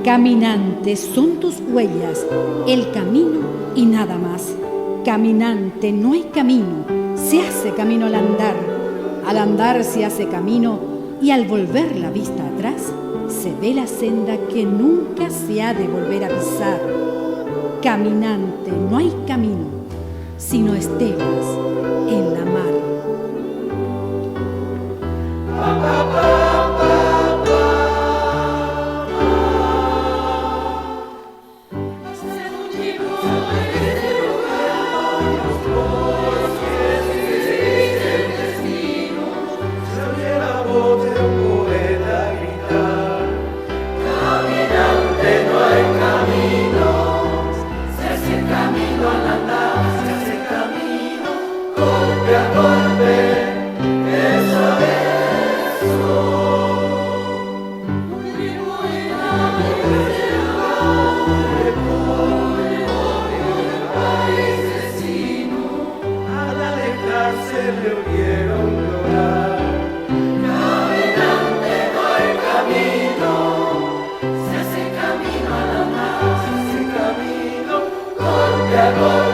Caminante, son tus huellas, el camino y nada más. Caminante, no hay camino, se hace camino al andar. Al andar se hace camino y al volver la vista atrás se ve la senda que nunca se ha de volver a pisar. Caminante, no hay camino, sino estelas en la mar. Camino, golpe a golpe.